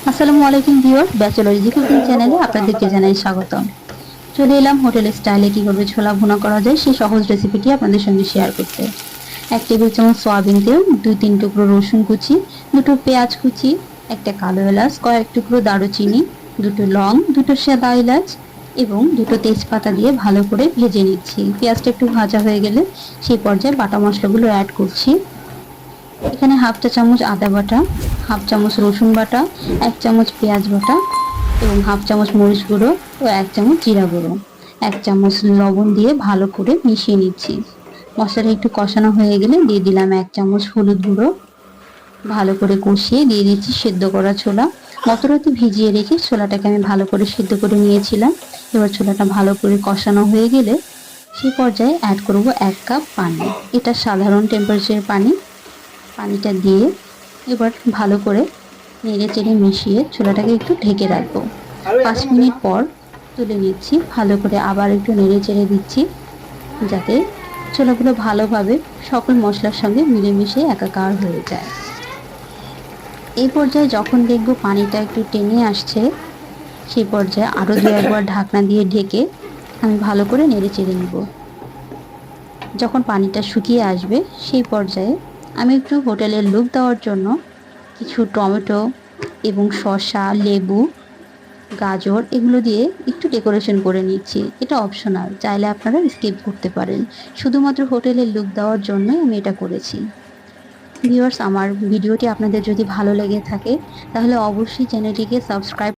আসসালামু আলাইকুম viewers, bachelor easy cooking চ্যানেলে আপনাদেরকে জানাই স্বাগতম। চলে এলাম হোটেল স্টাইলে কিভাবে ছোলা ভুনা করা যায় সেই সহজ রেসিপিটি আপনাদের সঙ্গে শেয়ার করতে। 1 টেবিল চামচ সয়াবিন তেল, 2-3 টুকরো রসুন কুচি, দুটো পেঁয়াজ কুচি, একটা কালো এলাচ, কয়েক টুকরো দারুচিনি, দুটো লং, দুটো সাদা এলাচ এবং দুটো তেজপাতা দিয়ে ভালো করে ভেজে নিচ্ছি। পেঁয়াজটা একটু ভাজা হয়ে গেলে সেই পর্যায়ে বাটা মশলাগুলো অ্যাড করছি। এখানে হাফ চা চামচ আদা বাটা, হাফ চামচ রসুন বাটা, 1 চামচ পেঁয়াজ বাটা এবং হাফ চামচ মরিচ গুঁড়ো ও 1 চামচ জিরা গুঁড়ো, 1 চামচ লবণ দিয়ে ভালো করে মিশিয়ে নিচ্ছি। মশলাটা একটু কষানো হয়ে গেলে দিয়ে দিলাম 1 চামচ হলুদ গুঁড়ো। ভালো করে কষিয়ে দিয়ে দিচ্ছি সেদ্ধ করা ছোলা। গতরাতে ভিজিয়ে রেখে ছোলাটাকে আমি ভালো করে সেদ্ধ করে নিয়েছিলাম। এবার ছোলাটা ভালো করে কষানো হয়ে গেলে সেই পর্যায়ে অ্যাড করব 1 কাপ পানি। এটা সাধারণ টেম্পারেচারের পানি। পানিটা দিয়ে এবার ভালো করে নেড়ে চেড়ে মিশিয়ে ছোলাটাকে একটু ঢেকে রাখবো। 5 মিনিট পর তুলে নিচ্ছি। ভালো করে আবার একটু নেড়ে চেড়ে দিচ্ছি যাতে ছোলাগুলো ভালোভাবে সকল মশলার সঙ্গে মিলেমিশে একাকার হয়ে যায়। এই পর্যায়ে যখন দেখব পানিটা একটু টেনে আসছে সেই পর্যায়ে আরও 2-1 ঢাকনা দিয়ে ঢেকে আমি ভালো করে নেড়ে চেড়ে নিব। যখন পানিটা শুকিয়ে আসবে সেই পর্যায়ে আমি একটু হোটেলের লুক দেওয়ার জন্য কিছু টমেটো এবং শসা, লেবু, গাজর এগুলো দিয়ে একটু ডেকোরেশন করে নিচ্ছি। এটা অপশনাল, চাইলে আপনারা স্কিপ করতে পারেন। শুধুমাত্র হোটেলের লুক দেওয়ার জন্যই আমি এটা করেছি। ভিউয়ার্স, আমার ভিডিওটি আপনাদের যদি ভালো লেগে থাকে তাহলে অবশ্যই চ্যানেলটিকে সাবস্ক্রাইব